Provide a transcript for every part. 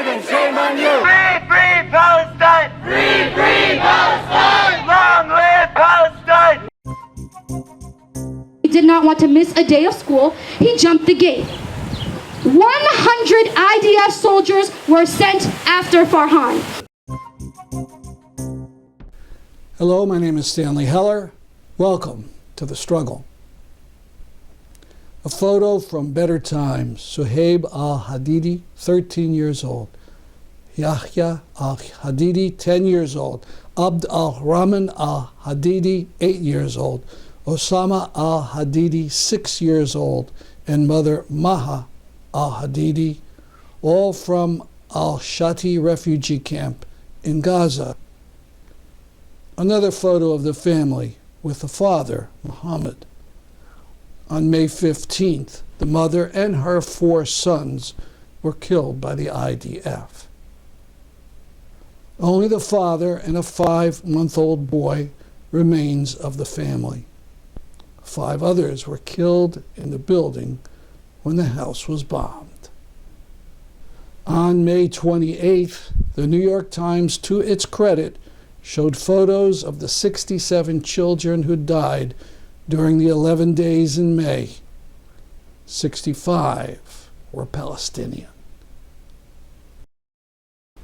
Nation, shame on you! Free, free Palestine! Free, free Palestine! Long live Palestine! He did not want to miss a day of school. He jumped the gate. 100 IDF soldiers were sent after Farhan. Hello, my name is Stanley Heller. Welcome to The Struggle. A photo from better times. Suhaib al-Hadidi, 13 years old. Yahya al-Hadidi, 10 years old. Abd al-Rahman al-Hadidi, 8 years old. Osama al-Hadidi, 6 years old. And mother Maha al-Hadidi, all from al-Shati refugee camp in Gaza. Another photo of the family with the father, Muhammad. On May 15th, the mother and her 4 sons were killed by the IDF. Only the father and a 5-month-old boy remains of the family. 5 others were killed in the building when the house was bombed. On May 28th, the New York Times, to its credit, showed photos of the 67 children who died during the 11 days in May. 65 were Palestinian.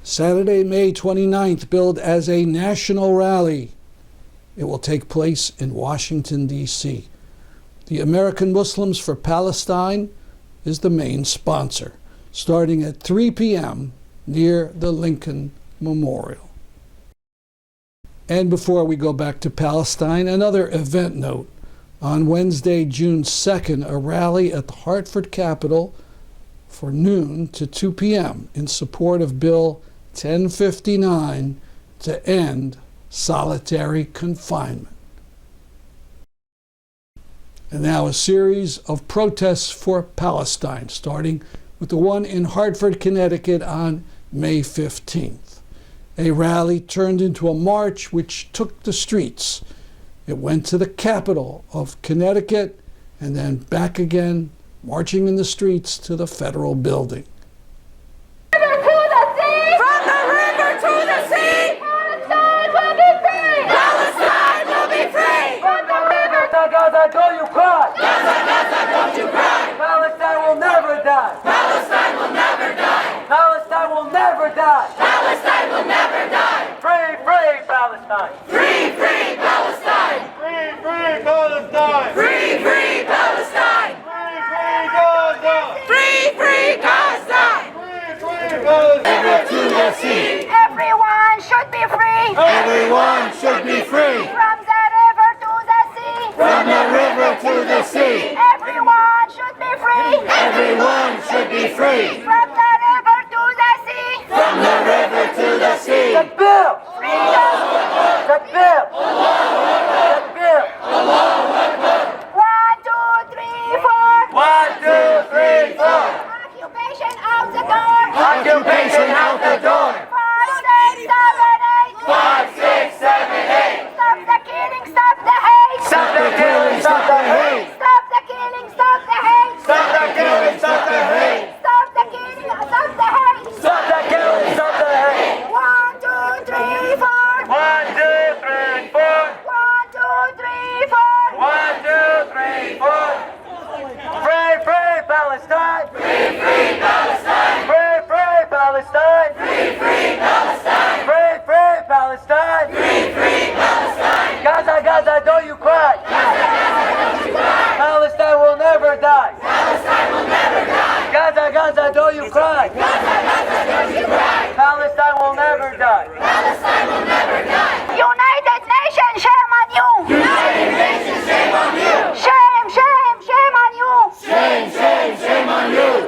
Saturday, May 29th, billed as a national rally. It will take place in Washington, D.C. The American Muslims for Palestine is the main sponsor, starting at 3 p.m. near the Lincoln Memorial. And before we go back to Palestine, another event note. On Wednesday, June 2nd, a rally at the Hartford Capitol for noon to 2 p.m. in support of Bill 1059 to end solitary confinement. And now a series of protests for Palestine, starting with the one in Hartford, Connecticut on May 15th. A rally turned into a march which took the streets. It went to the capital of Connecticut and then back again, marching in the streets to the federal building. From the river to the sea! Palestine will be free! Palestine will be free! From the river to Gaza, don't you cry! Gaza, Gaza, don't you cry! Palestine will never die! Palestine will never die! Palestine will never die! Palestine will never die! Free, free Palestine! Free, free Palestine! Free, free Palestine! Free, free Palestine! Free, free Gaza! Free, free Gaza! Free, free Palestine! River to the sea! Everyone should be free! Everyone should be free! From the river to the sea! From the river to the sea! Everyone should be free! Everyone should be free! From the river to the sea! From the river to the sea! Takbir! Takbir! Takbir! 1, 2, 3, 4! 1, 2, 3, 4! Occupation out the door! Occupation out the door! 5, 6, 7, 8! 5, 6, 7, 8! Stop the killing, stop the hate! Stop the killing, stop the hate! Stop the killing, stop the hate! Stop the killing, stop the hate! Stop the killing, stop the hate! Stop the killing, stop the hate! 1, 2, 3, 4! 1, 2, 3, 4! 1, 2, 3, 4! 1, 2, 3, 4! Free, free Palestine! Free, free Palestine! Free, free Palestine! Free, free Palestine! Free, free Palestine! Free, free Palestine! Gaza, Gaza, don't you cry! Gaza, Gaza, don't you cry! Palestine will never die! Palestine will never die! Gaza, Gaza, don't you cry! Gaza, Gaza, don't you cry! Palestine will never die! Palestine will never die! United Nations, shame on you! United Nations, shame on you! Shame, shame, shame on you! Shame, shame, shame on you!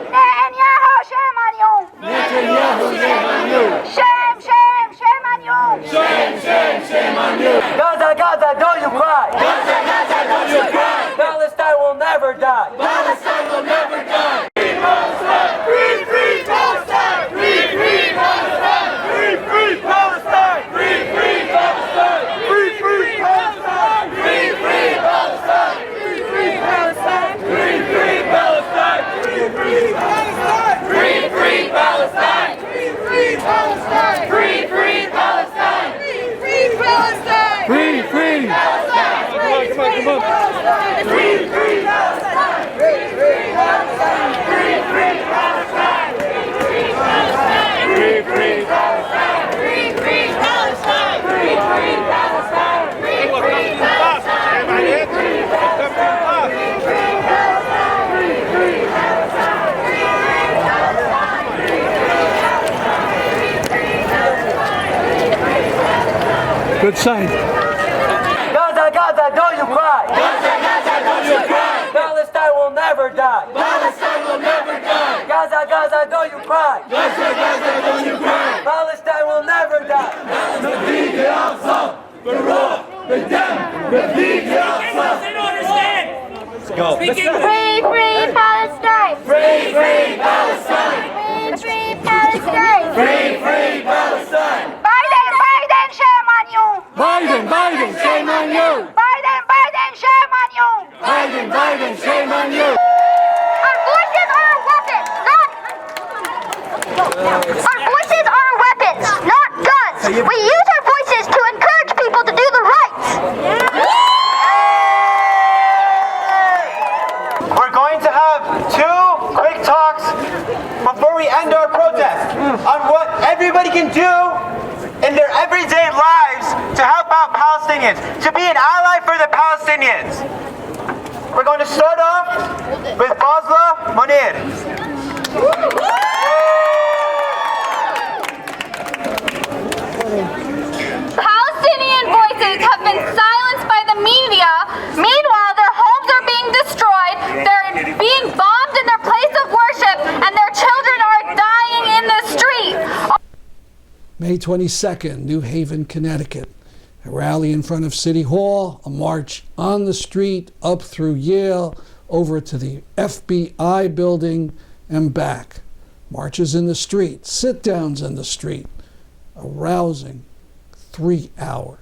Good sign. Gaza, Gaza, don't you cry. Gaza, Gaza, don't you cry. Palestine will never die. Palestine will never die. Gaza, Gaza, don't you cry. Gaza, Gaza, don't you cry. Palestine will never die. نبيك يا أقصى بالروح بالدم نبيك يا أقصى. They don't understand. Speaking Free, free Palestine! Free, free Palestine. Free, free Palestine! Free, free Palestine. Biden, Biden, shame on you! Biden, Biden, shame on you. Biden, Biden, shame on you! Biden, Biden, shame on you. Our voices are weapons, not... Our voices are weapons, not guns! We use our voices to encourage people to do the right! We're going to have 2 quick talks before we end our protest on what everybody can do in their everyday lives to help out Palestinians, to be an ally for the Palestinians. We're going to start off with Fazla Munir. Palestinian voices have been silenced by the media. Meanwhile, their homes are being destroyed, they're being bombed in their place of worship, and their children are dying in the street. May 22nd, New Haven, Connecticut. A rally in front of City Hall, a march on the street, up through Yale, over to the FBI building, and back. Marches in the street, sit-downs in the street. A rousing 3 hours.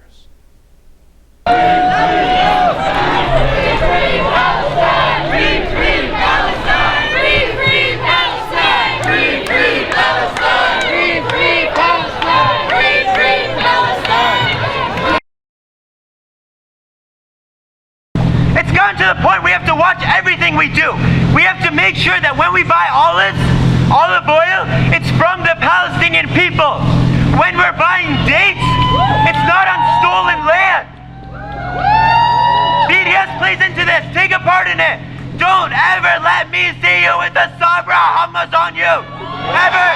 It's gotten to the point we have to watch everything we do. We have to make sure that when we buy olive oil, it's from the Palestinian people. When we're buying dates, it's not on stolen land. BDS plays into this. Take a part in it. Don't ever let me see you with the Sabra hummus on you. Ever.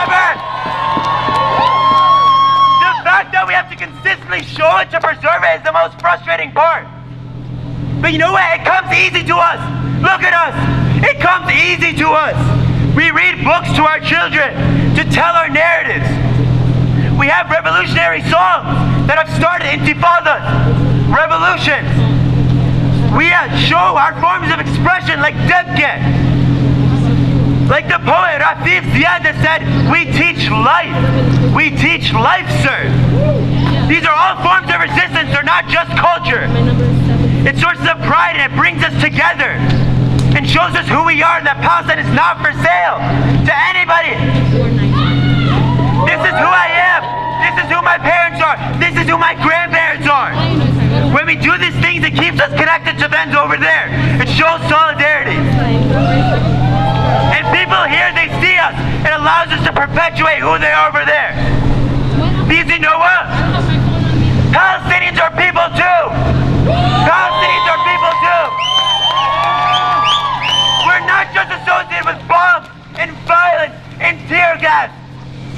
Ever. The fact that we have to consistently show it to preserve it is the most frustrating part. But you know what? It comes easy to us. Look at us. It comes easy to us. We read books to our children to tell our narratives. We have revolutionary songs that have started intifadas, revolutions. We show our forms of expression like debke. Like the poet Rafif Ziad said, we teach life. We teach life, sir. These are all forms of resistance. They're not just culture. It sources of pride and it brings us together and shows us who we are, and that Palestine is not for sale to anybody. This is who I am. This is who my parents are. This is who my grandparents are. When we do these things, it keeps us connected to them over there. It shows solidarity. And people here, they see us. It allows us to perpetuate who they are over there. Because you know what? Palestinians are people too. Palestinians are people too. We're not just associated with bombs and violence and tear gas.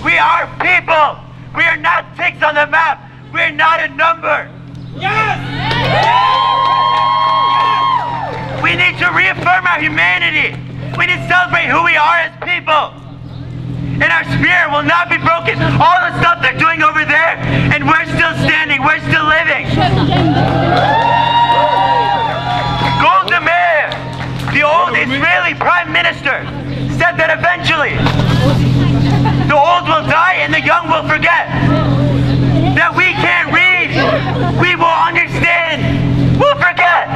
We are people. We are not ticks on the map. We're not a number. Yes! We need to reaffirm our humanity. We need to celebrate who we are as people. And our spirit will not be broken. All the stuff they're doing over there, and we're still standing, we're still living. Golda Meir, the old Israeli prime minister, said that eventually the old will die and the young will forget. That we can't read, we will understand, we'll forget.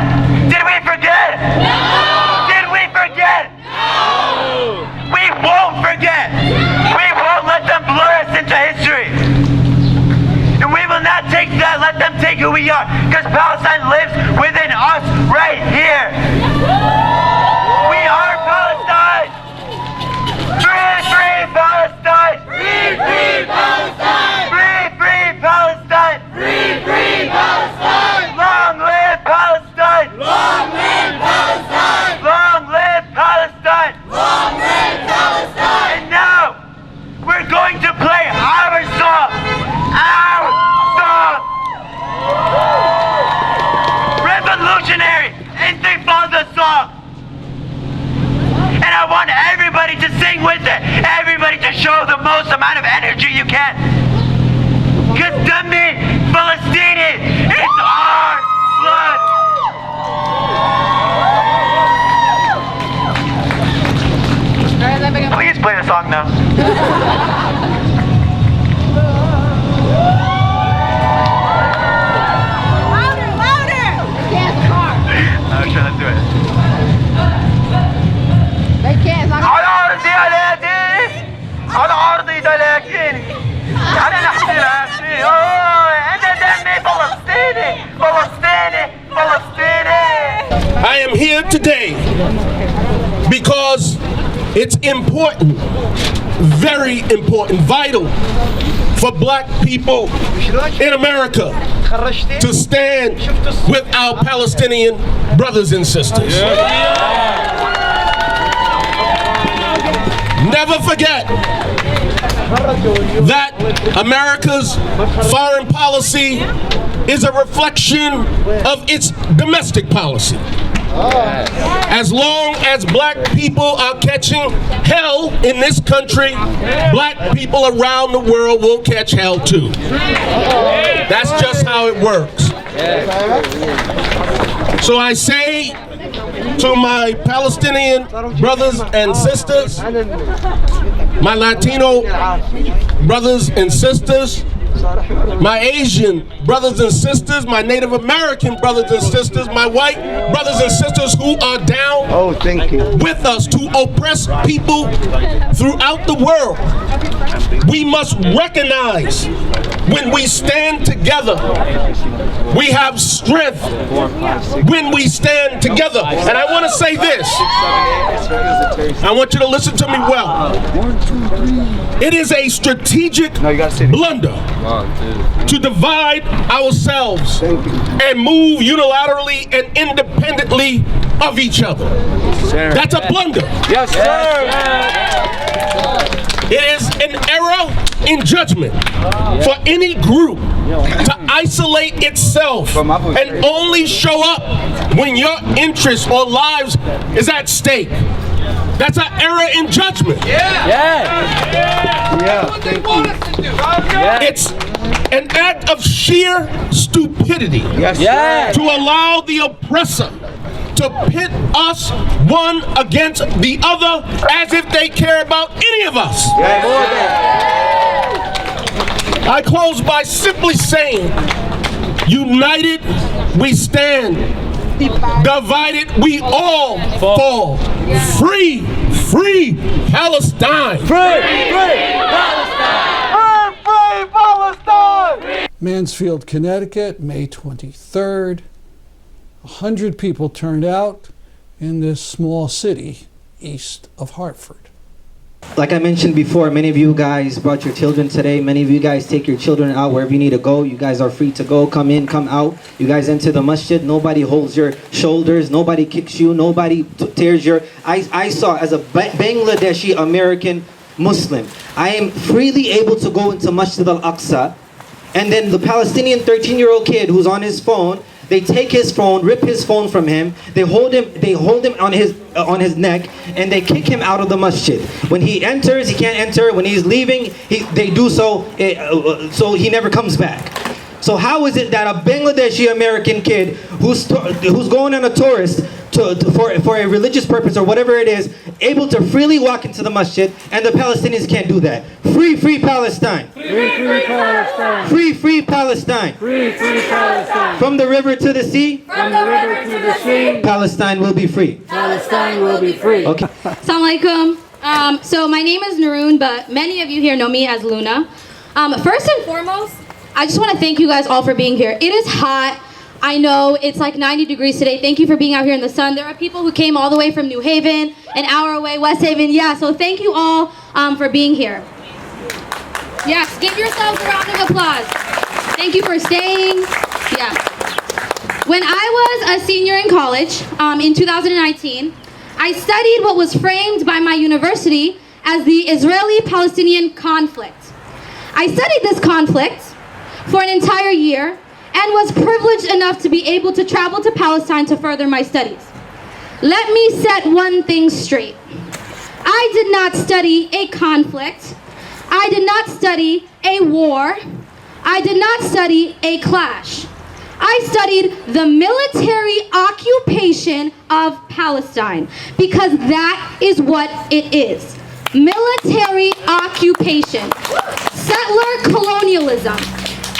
Did we forget? No! Did we forget? No! We won't forget. We won't let them blur us into history. And we will not let them take who we are, because Palestine lives within us right here. We are Palestine. Free, free Palestine. Free, free Palestine. Free, free Palestine. Free, free Palestine. Long live Palestine. Long live Palestine. Long live Palestine. Long live Palestine. And now, we're going to play our song. Our song. Please play the song now. Sure, let's do it. على أرضي ألاقي على أرضي دلاكيني أنا نحكي لك أنا دمي فلسطيني فلسطيني فلسطيني. I am here today because it's important, very important, vital for black people in America to stand with our Palestinian brothers and sisters. Never forget that America's foreign policy is a reflection of its domestic policy. As long as black people are catching hell in this country, black people around the world will catch hell too. That's just how it works. So I say to my Palestinian brothers and sisters, my Latino brothers and sisters, my Asian brothers and sisters, my Native American brothers and sisters, my white brothers and sisters who are down with us to oppress people throughout the world. We must recognize when we stand together, we have strength when we stand together. And I want to say this. I want you to listen to me well. It is a strategic blunder to divide ourselves and move unilaterally and independently of each other. That's a blunder. Yes, sir. It is an error in judgment for any group to isolate itself and only show up when your interests or lives is at stake. That's an error in judgment. It's an act of sheer stupidity to allow the oppressor to pit us one against the other as if they care about any of us. I close by simply saying, united we stand, divided we all fall. Free, free Palestine! Free Palestine! Free Palestine! Mansfield, Connecticut, May 23rd. 100 people turned out in this small city east of Hartford. Like I mentioned before, many of you guys brought your children today. Many of you guys take your children out wherever you need to go. You guys are free to go, come in, come out. You guys enter the masjid. Nobody holds your shoulders. Nobody kicks you. Nobody tears your... I saw, as a Bangladeshi American Muslim, I am freely able to go into Masjid al-Aqsa, and then the Palestinian 13-year-old kid who's on his phone, they take his phone, rip his phone from him, they hold him on his neck, and they kick him out of the masjid. When he enters, he can't enter. When he's leaving, they do so, so he never comes back. So how is it that a Bangladeshi American kid who's going on a tourist for a religious purpose or whatever it is, able to freely walk into the masjid, and the Palestinians can't do that? Free, free Palestine! Free, free Palestine! Free, free Palestine! Free, free Palestine! From the river to the sea, From the river to the sea, Palestine will be free. Palestine will be free. Okay. Assalamu alaikum. So my name is Naroon, but many of you here know me as Luna. First and foremost, I just want to thank you guys all for being here. It is hot. I know it's like 90 degrees today. Thank you for being out here in the sun. There are people who came all the way from New Haven, an hour away, West Haven. Yeah, so thank you all for being here. Yes, give yourselves a round of applause. Thank you for staying. Yeah. When I was a senior in college in 2019, I studied what was framed by my university as the Israeli-Palestinian conflict. I studied this conflict for an entire year and was privileged enough to be able to travel to Palestine to further my studies. Let me set one thing straight. I did not study a conflict. I did not study a war. I did not study a clash. I studied the military occupation of Palestine because that is what it is. military occupation, settler colonialism,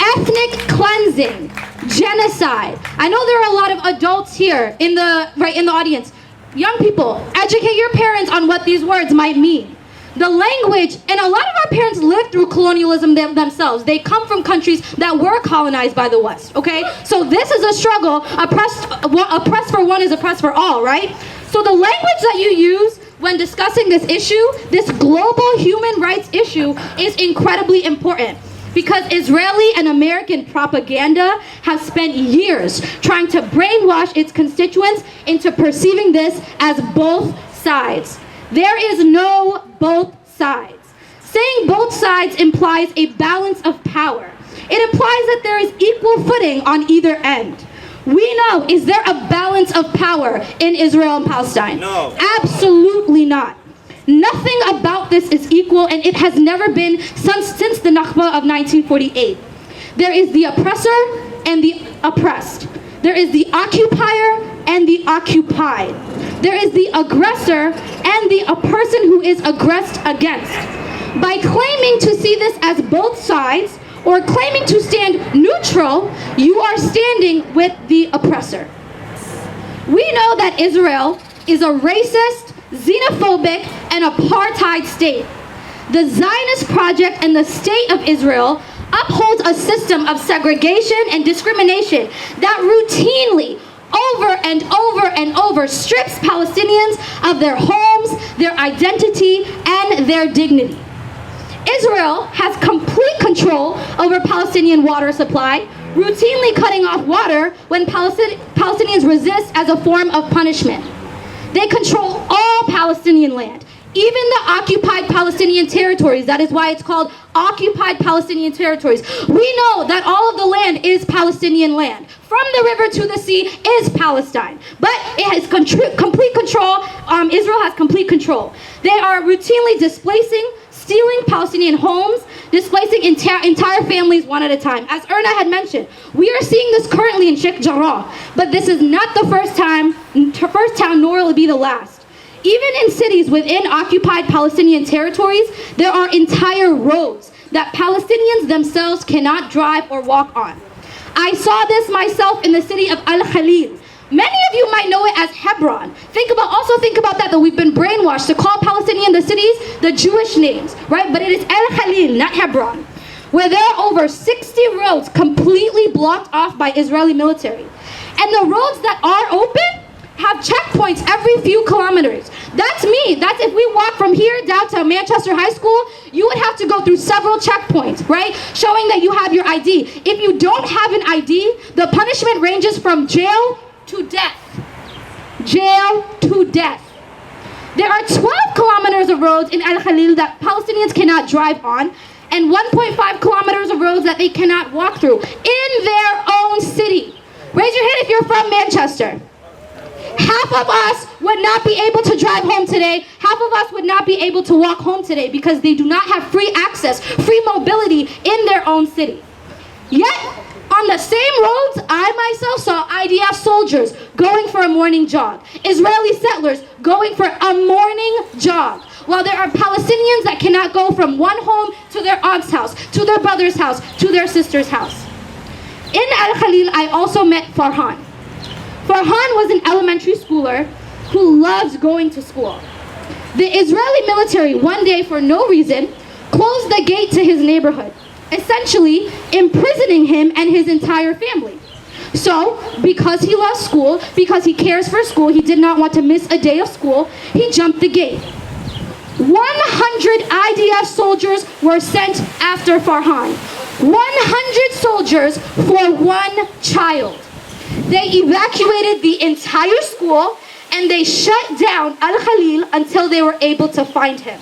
ethnic cleansing, genocide. I know there are a lot of adults here in the audience. Young people, educate your parents on what these words might mean. The language, and a lot of our parents lived through colonialism themselves. They come from countries that were colonized by the West, okay? So this is a struggle. Oppressed for one is oppressed for all, right? So the language that you use when discussing this issue, this global human rights issue, is incredibly important. Because Israeli and American propaganda has spent years trying to brainwash its constituents into perceiving this as both sides. There is no both sides. Saying both sides implies a balance of power. It implies that there is equal footing on either end. We know, is there a balance of power in Israel and Palestine? No. Absolutely not. Nothing about this is equal, and it has never been since the Nakba of 1948. There is the oppressor and the oppressed. There is the occupier and the occupied. There is the aggressor and a person who is aggressed against. By claiming to see this as both sides, or claiming to stand neutral, you are standing with the oppressor. We know that Israel is a racist, xenophobic, and apartheid state. The Zionist project and the state of Israel upholds a system of segregation and discrimination that routinely, over and over and over, strips Palestinians of their homes, their identity, and their dignity. Israel has complete control over Palestinian water supply, routinely cutting off water when Palestinians resist as a form of punishment. They control all Palestinian land, even the occupied Palestinian territories. That is why it's called occupied Palestinian territories. We know that all of the land is Palestinian land. From the river to the sea is Palestine. But it has complete control. Israel has complete control. They are routinely displacing, stealing Palestinian homes, displacing entire families one at a time. As Erna had mentioned, we are seeing this currently in Sheikh Jarrah, but this is not the first town, nor will it be the last. Even in cities within occupied Palestinian territories, there are entire roads that Palestinians themselves cannot drive or walk on. I saw this myself in the city of Al-Khalil. Many of you might know it as Hebron. Think about that we've been brainwashed to call Palestinian the cities the Jewish names, right? But it is Al-Khalil, not Hebron, where there are over 60 roads completely blocked off by Israeli military. And the roads that are open have checkpoints every few kilometers. That's me. That's if we walk from here down to Manchester High School, you would have to go through several checkpoints, right? Showing that you have your ID. If you don't have an ID, the punishment ranges from jail to death. Jail to death. There are 12 kilometers of roads in Al-Khalil that Palestinians cannot drive on, and 1.5 kilometers of roads that they cannot walk through in their own city. Raise your hand if you're from Manchester. Half of us would not be able to drive home today. Half of us would not be able to walk home today because they do not have free access, free mobility in their own city. Yet, on the same roads, I myself saw IDF soldiers going for a morning jog. Israeli settlers going for a morning jog. While there are Palestinians that cannot go from one home to their aunt's house, to their brother's house, to their sister's house. In Al-Khalil, I also met Farhan. Farhan was an elementary schooler who loves going to school. The Israeli military, one day for no reason, closed the gate to his neighborhood, essentially imprisoning him and his entire family. So, because he loves school, because he cares for school, he did not want to miss a day of school, he jumped the gate. 100 IDF soldiers were sent after Farhan. 100 soldiers for one child. They evacuated the entire school and they shut down Al-Khalil until they were able to find him.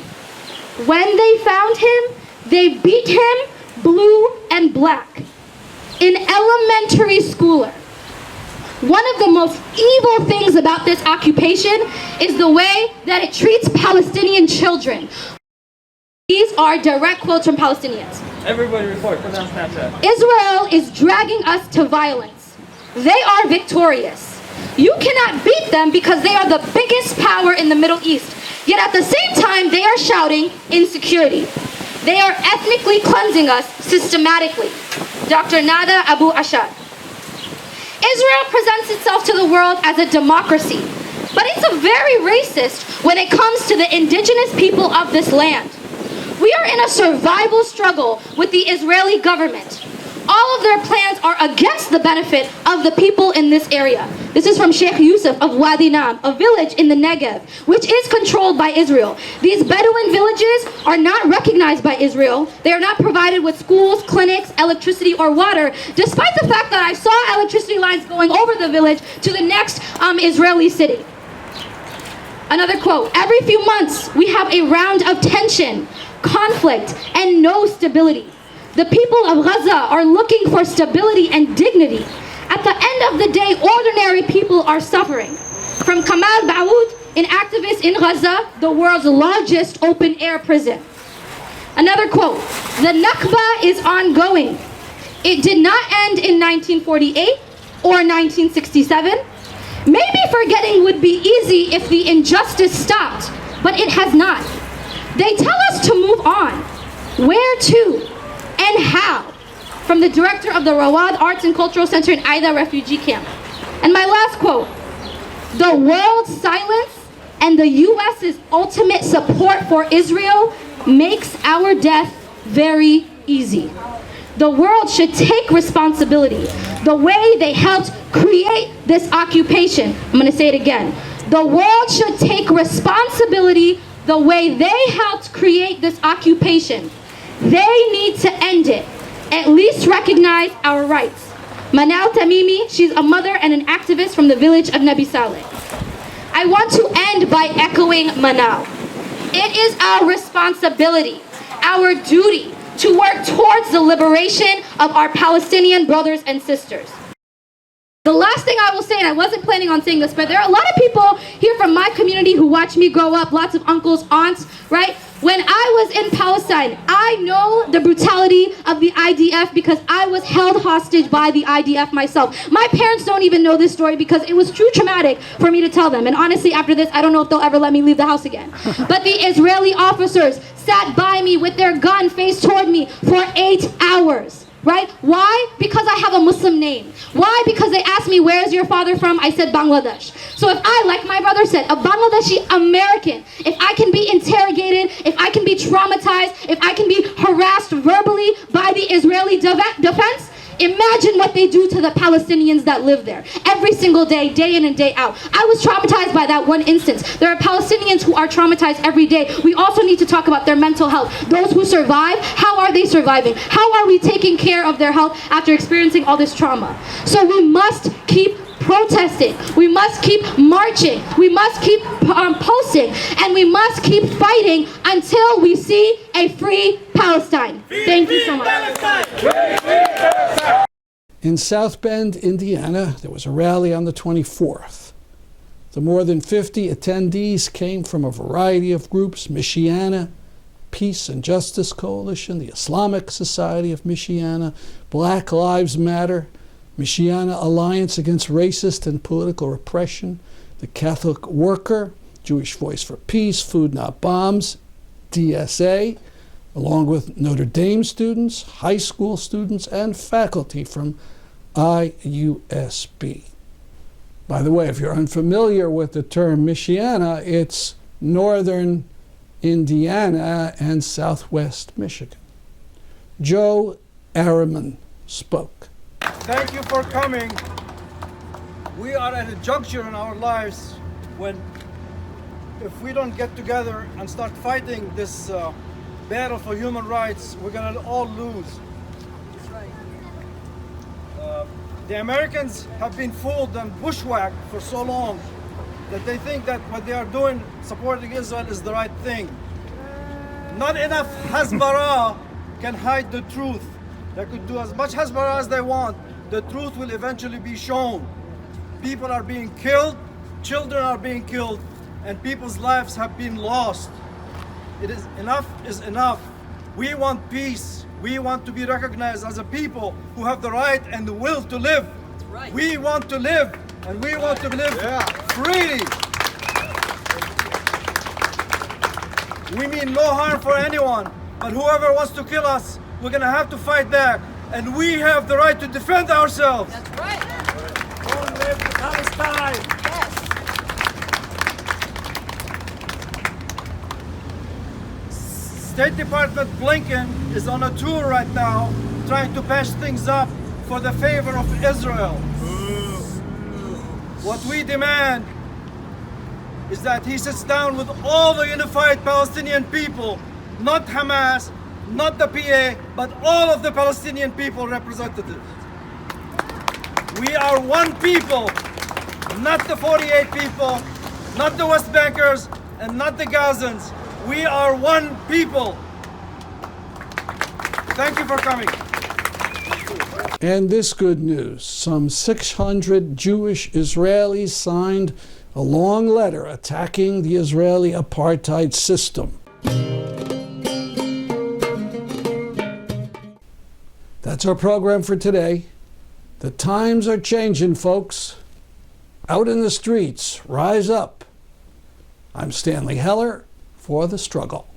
When they found him, they beat him blue and black. An elementary schooler. One of the most evil things about this occupation is the way that it treats Palestinian children. These are direct quotes from Palestinians. Everybody report, put on Snapchat. Israel is dragging us to violence. They are victorious. You cannot beat them because they are the biggest power in the Middle East. Yet at the same time, they are shouting insecurity. They are ethnically cleansing us systematically. Dr. Nada Abu Ashad. Israel presents itself to the world as a democracy, but it's a very racist when it comes to the indigenous people of this land. We are in a survival struggle with the Israeli government. All of their plans are against the benefit of the people in this area. This is from Sheikh Yusuf of Wadi Nam, a village in the Negev, which is controlled by Israel. These Bedouin villages are not recognized by Israel. They are not provided with schools, clinics, electricity, or water, despite the fact that I saw electricity lines going over the village to the next Israeli city. Another quote, every few months we have a round of tension, conflict, and no stability. The people of Gaza are looking for stability and dignity. At the end of the day, ordinary people are suffering. From Kamal Baoud, an activist in Gaza, the world's largest open-air prison. Another quote, the Nakba is ongoing. It did not end in 1948 or 1967. Maybe forgetting would be easy if the injustice stopped, but it has not. They tell us to move on. Where to? And how? From the director of the Rawad Arts and Cultural Center in Aida refugee camp. And my last quote, the world's silence and the US's ultimate support for Israel makes our death very easy. The world should take responsibility. The way they helped create this occupation. I'm going to say it again. The world should take responsibility the way they helped create this occupation. They need to end it. At least recognize our rights. Manal Tamimi, she's a mother and an activist from the village of Nabi Saleh. I want to end by echoing Manal. It is our responsibility, our duty, to work towards the liberation of our Palestinian brothers and sisters. The last thing I will say, and I wasn't planning on saying this, but there are a lot of people here from my community who watch me grow up, lots of uncles, aunts, right? When I was in Palestine, I know the brutality of the IDF because I was held hostage by the IDF myself. My parents don't even know this story because it was too traumatic for me to tell them. And honestly, after this, I don't know if they'll ever let me leave the house again. But the Israeli officers sat by me with their gun faced toward me for 8 hours. Right? Why? Because I have a Muslim name. Why? Because they asked me, where is your father from? I said Bangladesh. So if I, like my brother said, a Bangladeshi American, if I can be interrogated, if I can be traumatized, if I can be harassed verbally by the Israeli defense, imagine what they do to the Palestinians that live there every single day, day in and day out. I was traumatized by that one instance. There are Palestinians who are traumatized every day. We also need to talk about their mental health. Those who survive, how are they surviving? How are we taking care of their health after experiencing all this trauma? So we must keep protesting. We must keep marching. We must keep posting. And we must keep fighting until we see a free Palestine. Thank you so much. In South Bend, Indiana, there was a rally on the 24th. The more than 50 attendees came from a variety of groups: Michiana Peace and Justice Coalition, the Islamic Society of Michiana, Black Lives Matter, Michiana Alliance Against Racist and Political Repression, the Catholic Worker, Jewish Voice for Peace, Food Not Bombs, DSA, along with Notre Dame students, high school students, and faculty from IUSB. By the way, if you're unfamiliar with the term Michiana, it's northern Indiana and southwest Michigan. Joe Araman spoke. Thank you for coming. We are at a juncture in our lives when, if we don't get together and start fighting this battle for human rights, we're going to all lose. The Americans have been fooled and bushwhacked for so long that they think that what they are doing, supporting Israel, is the right thing. Not enough Hasbara can hide the truth. They could do as much Hasbara as they want. The truth will eventually be shown. People are being killed, children are being killed, and people's lives have been lost. It is enough. We want peace. We want to be recognized as a people who have the right and the will to live. We want to live. And we want to live freely. We mean no harm for anyone, but whoever wants to kill us, we're gonna have to fight back. And we have the right to defend ourselves. That's right. Long live Palestine. State Department Blinken is on a tour right now trying to patch things up for the favor of Israel. What we demand is that he sits down with all the unified Palestinian people, not Hamas, not the PA, but all of the Palestinian people representatives. We are one people, not the 48 people, not the West Bankers, and not the Gazans. We are one people. Thank you for coming. And this good news, some 600 Jewish Israelis signed a long letter attacking the Israeli apartheid system. That's our program for today. The times are changing, folks. Out in the streets, rise up. I'm Stanley Heller for The Struggle.